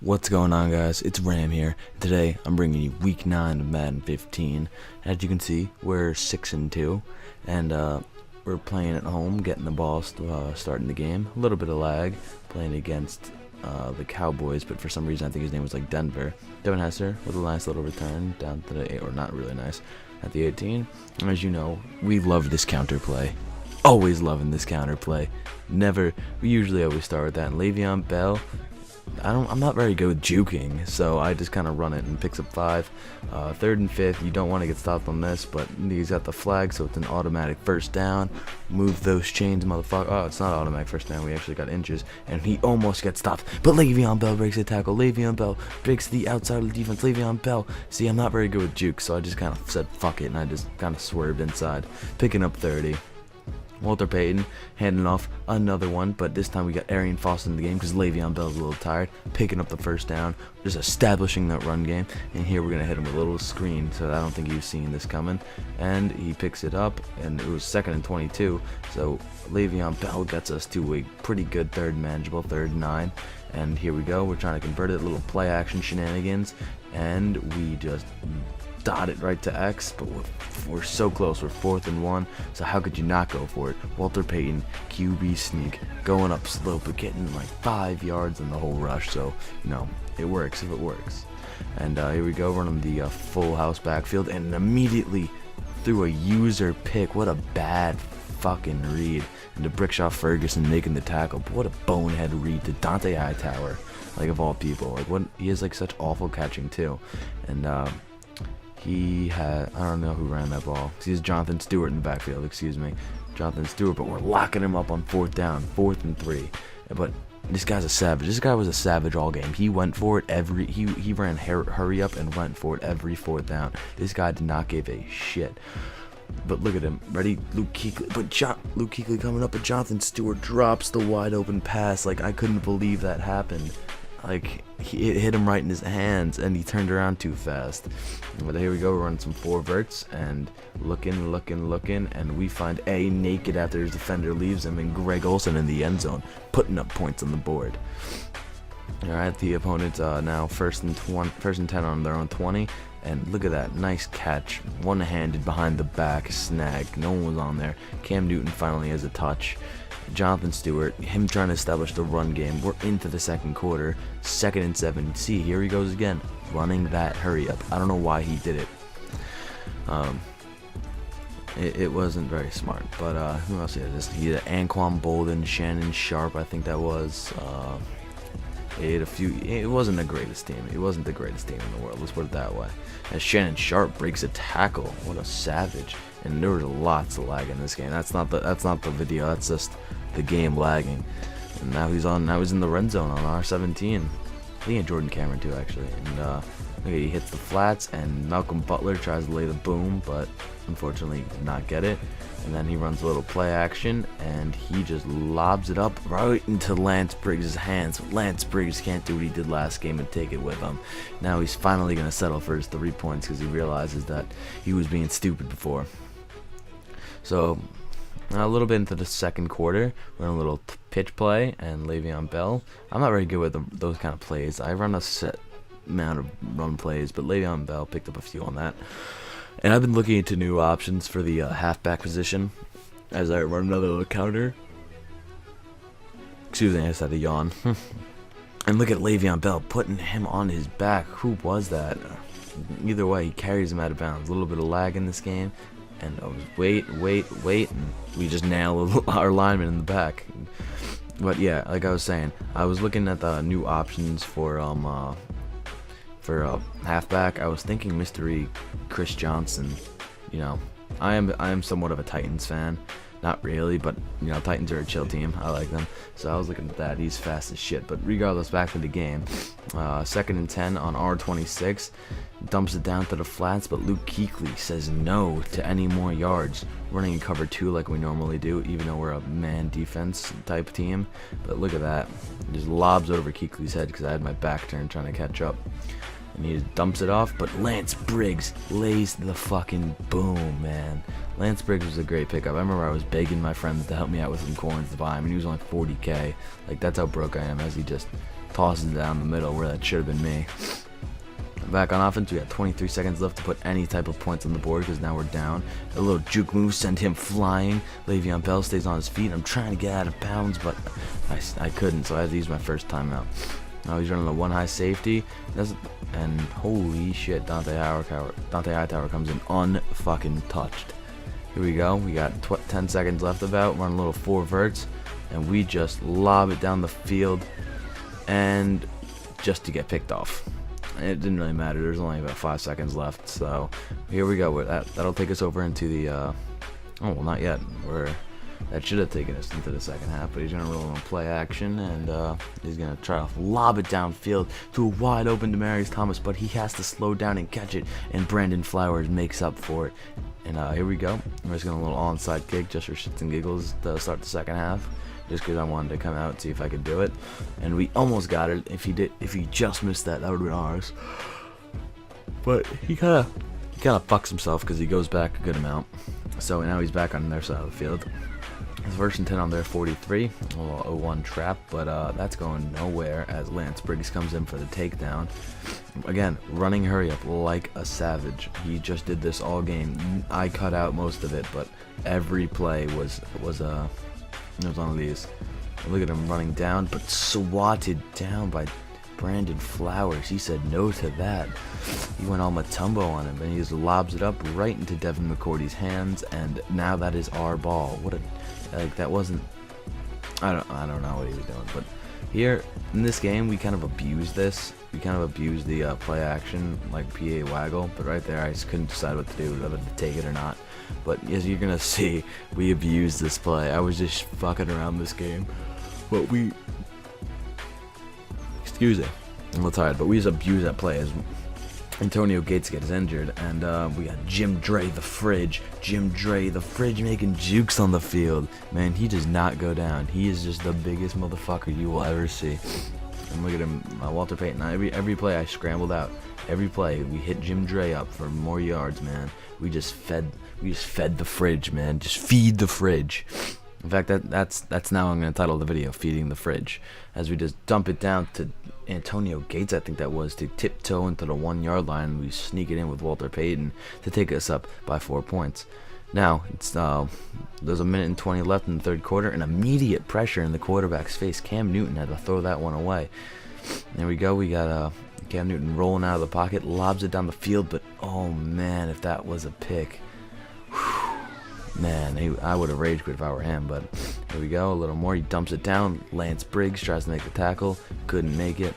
What's going on, guys? It's Ram here. Today I'm bringing you week 9 of Madden 15. As you can see, we're 6-2 and we're playing at home, getting the ball starting the game. A little bit of lag playing against the Cowboys, but for some reason I think his name was like Denver. Devin Hester with a nice little return down to the 8, or not really nice, at the 18. And as you know, we love this counter play. Always loving this counter play. We usually always start with that. And Le'Veon Bell, I'm not very good with juking, so I just kind of run it and picks up 5. 3rd and 5th, you don't want to get stopped on this, but he's got the flag, so it's an automatic first down. Move those chains, motherfucker. Oh, it's not automatic first down. We actually got inches, and he almost gets stopped. But Le'Veon Bell breaks the tackle. Le'Veon Bell breaks the outside of the defense. Le'Veon Bell. See, I'm not very good with juke, so I just kind of said fuck it, and I just kind of swerved inside, picking up 30. Walter Payton handing off another one, but this time we got Arian Foster in the game because Le'Veon Bell's a little tired, picking up the first down, just establishing that run game. And here we're going to hit him with a little screen, so I don't think he was seeing this coming. And he picks it up, and it was 2nd and 22, so Le'Veon Bell gets us to a pretty good manageable 3rd and 9. And here we go, we're trying to convert it, little play action shenanigans, and we just dot it right to X, but we're so close. We're 4th and 1, so how could you not go for it? Walter Payton, QB sneak, going up slow, but getting like 5 yards in the whole rush, so, you know, it works if it works. And here we go, running the full house backfield, and immediately threw a user pick. What a bad fucking read. And to Brickshaw Ferguson making the tackle, but what a bonehead read to Dante Hightower, like, of all people. Like, what, he has like such awful catching too. And he had, I don't know who ran that ball. He's Jonathan Stewart in the backfield, excuse me. Jonathan Stewart, but we're locking him up on 4th down, 4th and 3. But this guy's a savage. This guy was a savage all game. He went for it he ran hurry up and went for it every 4th down. This guy did not give a shit. But look at him, ready, Luke Kuechly, Luke Kuechly coming up, but Jonathan Stewart drops the wide open pass. Like, I couldn't believe that happened. Like, it hit him right in his hands, and he turned around too fast. But here we go, we're running some 4 verts, and looking, and we find A naked after his defender leaves him, and Greg Olsen in the end zone, putting up points on the board. Alright, the opponent's now first and 10 on their own 20, and look at that, nice catch, one-handed behind the back, snag, no one was on there. Cam Newton finally has a touch. Jonathan Stewart, him trying to establish the run game. We're into the 2nd quarter, 2nd and 7. See, here he goes again, running that hurry up. I don't know why he did it. It wasn't very smart. But who else had this? He had Anquan Bolden, Shannon Sharp, I think that was. He had a few. It wasn't the greatest team. It wasn't the greatest team in the world. Let's put it that way. As Shannon Sharp breaks a tackle, what a savage! And there was lots of lag in this game. That's not the video. That's just the game lagging. And now he's in the red zone on R17. I think Jordan Cameron too, actually. And look, he hits the flats, and Malcolm Butler tries to lay the boom, but unfortunately did not get it. And then he runs a little play action, and he just lobs it up right into Lance Briggs' hands. Lance Briggs can't do what he did last game and take it with him. Now he's finally going to settle for his 3 points because he realizes that he was being stupid before. So, a little bit into the 2nd quarter, we're in a little pitch play, and Le'Veon Bell. I'm not very good with those kind of plays. I run a set amount of run plays, but Le'Veon Bell picked up a few on that. And I've been looking into new options for the halfback position as I run another little counter. Excuse me, I just had a yawn. And look at Le'Veon Bell putting him on his back. Who was that? Either way, he carries him out of bounds. A little bit of lag in this game. And I was wait, and we just nail our lineman in the back. But yeah, like I was saying, I was looking at the new options for halfback. I was thinking mystery Chris Johnson. You know, I am somewhat of a Titans fan. Not really, but, you know, Titans are a chill team. I like them. So I was looking at that. He's fast as shit. But regardless, back to the game. 2nd and 10 on R26. Dumps it down to the flats, but Luke Kuechly says no to any more yards. Running in cover 2 like we normally do, even though we're a man defense type team. But look at that. Just lobs over Kuechly's head because I had my back turned trying to catch up. And he just dumps it off, but Lance Briggs lays the fucking boom, man. Lance Briggs was a great pickup. I remember I was begging my friends to help me out with some coins to buy him, and he was only 40K. Like, that's how broke I am, as he just tosses it down the middle where that should have been me. Back on offense, we got 23 seconds left to put any type of points on the board because now we're down. A little juke move sent him flying. Le'Veon Bell stays on his feet. I'm trying to get out of bounds, but I couldn't, so I had to use my first timeout. Now he's running a one high safety, and holy shit, Dante Hightower comes in unfucking touched. Here we go. We got 10 seconds left about. Run a little four verts, and we just lob it down the field, and just to get picked off. It didn't really matter. There's only about 5 seconds left, so here we go. That'll take us over into the oh well, not yet. That should have taken us into the second half, but he's gonna roll on play action, and he's gonna try to lob it downfield to a wide open Demaryius Thomas, but he has to slow down and catch it, and Brandon Flowers makes up for it. And here we go. We're just gonna a little onside kick just for shits and giggles to start the second half, just because I wanted to come out and see if I could do it. And we almost got it. If he just missed that, that would have been ours. But he kind of fucks himself because he goes back a good amount. So now he's back on their side of the field. It's first and 10 on their 43, a little 0-1 trap, but that's going nowhere as Lance Briggs comes in for the takedown. Again, running hurry up like a savage. He just did this all game. I cut out most of it, but every play was on these. Look at him running down, but swatted down by Brandon Flowers. He said no to that. He went all Matumbo on him, and he just lobs it up right into Devin McCourty's hands, and now that is our ball. What a that wasn't. I don't know what he was doing, but here in this game we kind of abused this. We kind of abused the play action like PA waggle, but right there I just couldn't decide what to do, whether to take it or not. But as you're gonna see, we abused this play. I was just fucking around this game, but excuse me, I'm a little tired, but we just abused that play as Antonio Gates gets injured, and we got Jim Dre the Fridge making jukes on the field. Man, he does not go down. He is just the biggest motherfucker you will ever see. And look at him, Walter Payton. Every play I scrambled out. Every play we hit Jim Dre up for more yards, man. We just fed the fridge, man. Just feed the fridge. In fact, that's now I'm gonna title the video "Feeding the Fridge," as we just dump it down to Antonio Gates, I think that was, to tiptoe into the 1 yard line, and we sneak it in with Walter Payton to take us up by 4 points. Now it's there's a minute and 20 left in the third quarter, and immediate pressure in the quarterback's face. Cam Newton had to throw that one away. There we go. We got Cam Newton rolling out of the pocket, lobs it down the field, but oh man, if that was a pick. Whew. Man, I would have rage quit if I were him, but here we go, a little more. He dumps it down. Lance Briggs tries to make the tackle, couldn't make it.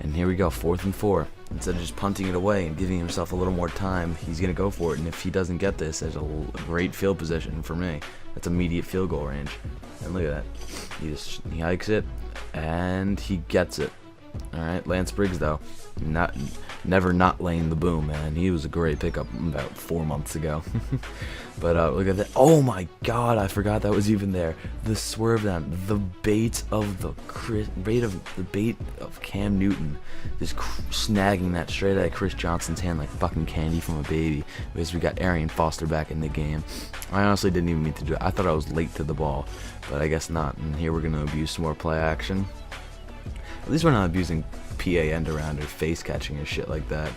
And here we go, 4th and 4. Instead of just punting it away and giving himself a little more time, he's going to go for it. And if he doesn't get this, there's a great field position for me. That's immediate field goal range. And look at that. He hikes it, and he gets it. Alright, Lance Briggs, though, never not laying the boom, man. He was a great pickup about 4 months ago. But look at that. Oh my god, I forgot that was even there. The swerve down, the bait of Cam Newton, just snagging that straight out of Chris Johnson's hand like fucking candy from a baby, because we got Arian Foster back in the game. I honestly didn't even mean to do it. I thought I was late to the ball, but I guess not. And here we're gonna abuse some more play action. At least we're not abusing PA end around or face catching or shit like that.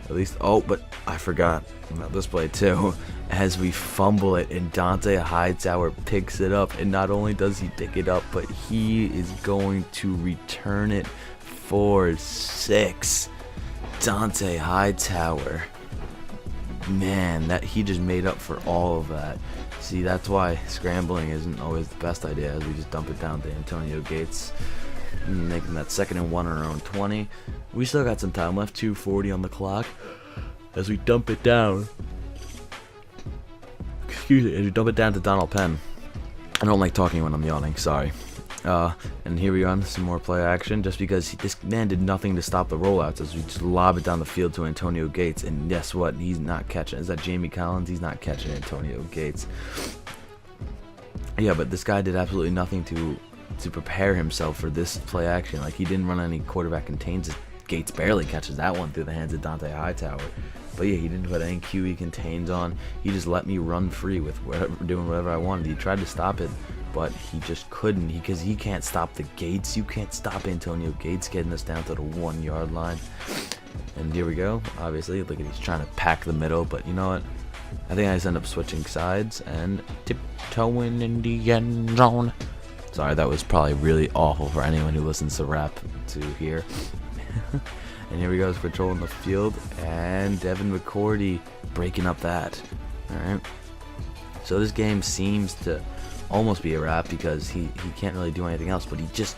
At least, oh, but I forgot about this play too. As we fumble it, and Dante Hightower picks it up, and not only does he pick it up, but he is going to return it for 6. Dante Hightower. Man, that he just made up for all of that. See, that's why scrambling isn't always the best idea, as we just dump it down to Antonio Gates, making that 2nd and 1 on our own 20. We still got some time left, 2:40 on the clock, as we dump it down. Excuse me, as we dump it down to Donald Penn. I don't like talking when I'm yawning, sorry. And here we are, some more play action, just because this man did nothing to stop the rollouts, as we just lob it down the field to Antonio Gates, and guess what? He's not catching. Is that Jamie Collins? He's not catching Antonio Gates. Yeah, but this guy did absolutely nothing to prepare himself for this play action. Like, he didn't run any quarterback contains. Gates barely catches that one through the hands of Dante Hightower. But yeah, he didn't put any QE contains on. He just let me run free with doing whatever I wanted. He tried to stop it, but he just couldn't, because he can't stop the Gates. You can't stop Antonio Gates getting us down to the 1 yard line. And here we go. Obviously, look at, he's trying to pack the middle, but you know what? I think I just end up switching sides and tiptoeing in the end zone. Sorry, that was probably really awful for anyone who listens to rap to hear. And here we go, controlling the field, and Devin McCourty breaking up that. Alright. So this game seems to almost be a wrap because he can't really do anything else, but he just,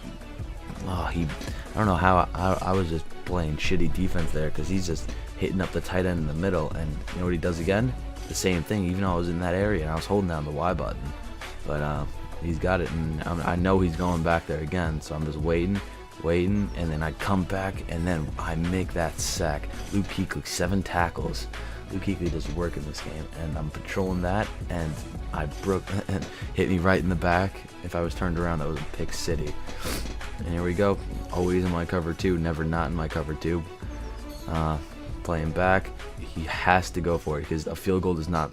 I don't know how I was just playing shitty defense there, because he's just hitting up the tight end in the middle, and you know what he does again? The same thing, even though I was in that area and I was holding down the Y button. But he's got it, and I know he's going back there again, so I'm just waiting, and then I come back, and then I make that sack. Luke Kuechly, 7 tackles. Luke Kuechly does work in this game, and I'm patrolling that, and I broke and hit me right in the back. If I was turned around, that was a pick city. And here we go, always in my cover 2, never not in my cover 2. Playing back, he has to go for it, because a field goal does not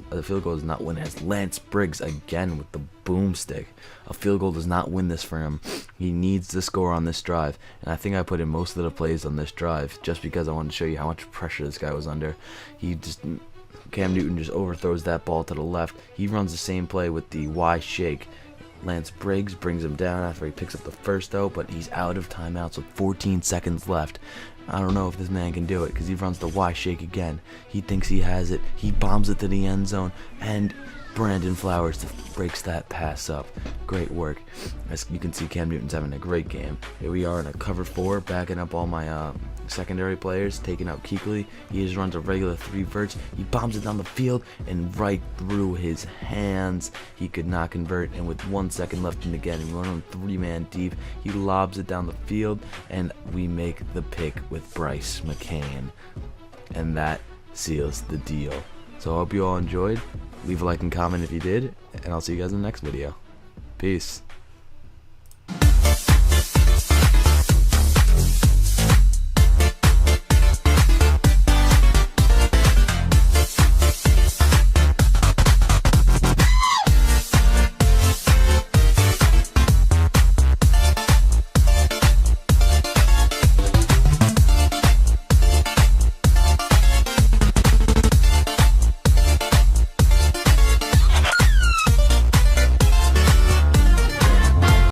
win. It has Lance Briggs again with the boomstick. A field goal does not win this for him. He needs to score on this drive, and I think I put in most of the plays on this drive just because I wanted to show you how much pressure this guy was under. Cam Newton just overthrows that ball to the left. He runs the same play with the Y shake. Lance Briggs brings him down after he picks up the first out, but he's out of timeouts with 14 seconds left. I don't know if this man can do it, because he runs the Y shake again. He thinks he has it. He bombs it to the end zone, and Brandon Flowers breaks that pass up. Great work. As you can see, Cam Newton's having a great game. Here we are in a cover 4, backing up all my secondary players, taking out Kuechly. He just runs a regular 3 verts. He bombs it down the field and right through his hands. He could not convert, and with 1 second left in the game, he went on 3-man deep. He lobs it down the field, and we make the pick with Bryce McCain. And that seals the deal. So I hope you all enjoyed. Leave a like and comment if you did, and I'll see you guys in the next video. Peace.